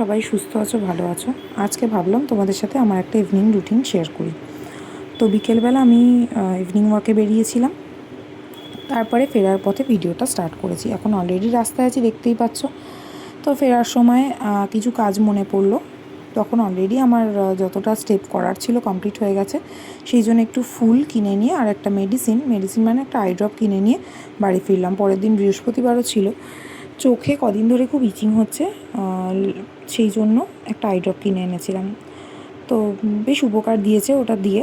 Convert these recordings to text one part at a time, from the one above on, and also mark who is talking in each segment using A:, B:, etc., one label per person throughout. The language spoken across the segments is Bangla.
A: সবাই সুস্থ আছো, ভালো আছো। আজকে ভাবলাম তোমাদের সাথে আমার একটা ইভিনিং রুটিন শেয়ার করি। তো বিকেলবেলা আমি ইভিনিং ওয়াকে বেরিয়েছিলাম, তারপরে ফেরার পথে ভিডিওটা স্টার্ট করেছি। এখন অলরেডি রাস্তায় আছি, দেখতেই পাচ্ছ। তো ফেরার সময় কিছু কাজ মনে পড়লো। তখন অলরেডি আমার যতটা স্টেপ করার ছিল কমপ্লিট হয়ে গেছে। সেই জন্য একটু ফুল কিনে নিয়ে আর একটা মেডিসিন মানে একটা আই ড্রপ কিনে নিয়ে বাড়ি ফিরলাম। পরের দিন বৃহস্পতিবারও ছিল। চোখে কদিন ধরে খুব ইচিং হচ্ছে, সেই জন্য একটা আই ড্রপ কিনে এনেছিলাম। তো বেশ উপকার দিয়েছে ওটা দিয়ে।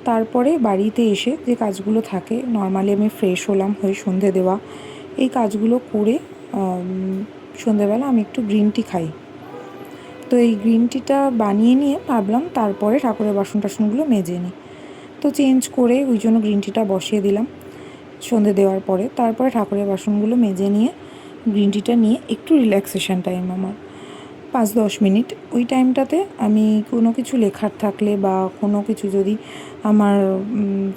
A: তারপরে বাড়িতে এসে যে কাজগুলো থাকে, নর্মালি আমি ফ্রেশ হলাম, হয়ে সন্ধে দেওয়া, এই কাজগুলো করে সন্ধেবেলা আমি একটু গ্রিন টি খাই। তো এই গ্রিন টিটা বানিয়ে নিয়ে ভাবলাম তারপরে ঠাকুরের বাসন টাসনগুলো মেজে নিই। তো চেঞ্জ করে ওই জন্য গ্রিন টিটা বসিয়ে দিলাম সন্ধে দেওয়ার পরে। তারপরে ঠাকুরের বাসনগুলো মেজে নিয়ে গ্রিন টিটা নিয়ে একটু রিল্যাক্সেশন টাইম আমার 5-10 মিনিট। ওই টাইমটাতে আমি কোনো কিছু লেখার থাকলে বা কোনো কিছু যদি আমার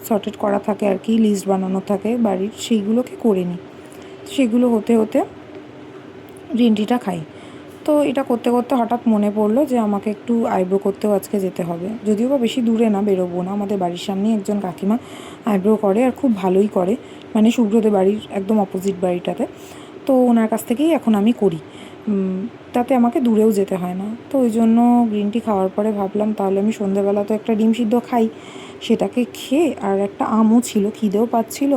A: সর্টেড করা থাকে আর কি, লিস্ট বানানো থাকে বাড়ির, সেইগুলোকে করে নিই। সেগুলো হতে হতে গ্রিন টিটা খাই। তো এটা করতে করতে হঠাৎ মনে পড়লো যে আমাকে একটু আইব্রো করতেও আজকে যেতে হবে। যদিও বা বেশি দূরে না, বেরোবো না, আমাদের বাড়ির সামনেই একজন কাকিমা আইব্রো করে, আর খুব ভালোই করে, মানে সুব্রতদের বাড়ির একদম অপোজিট বাড়িটাতে। তো ওনার কাছ থেকেই এখন আমি করি, তাতে আমাকে দূরেও যেতে হয় না। তো ওই জন্য গ্রিন টি খাওয়ার পরে ভাবলাম তাহলে আমি সন্ধ্যেবেলা তো একটা ডিম সিদ্ধ খাই, সেটাকে খেয়ে, আর একটা আমও ছিল, খিদেও পাচ্ছিল,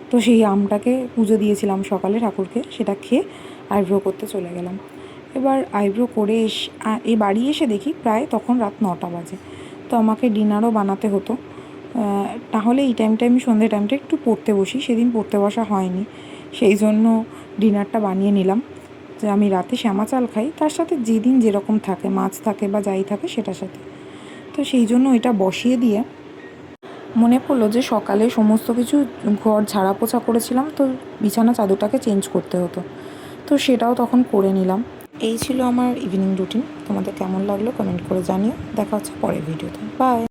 A: তো সেই আমটাকে পুজো দিয়েছিলাম সকালে ঠাকুরকে, সেটা খেয়ে আইব্রো করতে চলে গেলাম। এবার আইব্রো করে এ বাড়ি এসে দেখি প্রায় তখন রাত 9টা বাজে। তো আমাকে ডিনারও বানাতে হতো, তাহলে এই টাইমটা আমি সন্ধ্যে টাইমটা একটু পড়তে বসি। সেদিন পড়তে বসা হয়নি, সেই জন্য ডিনারটা বানিয়ে নিলাম। যে আমি রাতে শ্যামা চাল খাই, তার সাথে যেদিন যেরকম থাকে, মাছ থাকে বা যাই থাকে সেটার সাথে। তো সেই জন্য এটা বসিয়ে দিয়ে মনে পড়লো যে সকালে সমস্ত কিছু ঘর ঝাড়া পোছা করেছিলাম, তো বিছানা চাদরটাকে চেঞ্জ করতে হতো, তো সেটাও তখন করে নিলাম। এই ছিল আমার ইভিনিং রুটিন। তোমাদের কেমন লাগলো কমেন্ট করে জানিও। দেখা হচ্ছে পরের ভিডিওতে। বাই।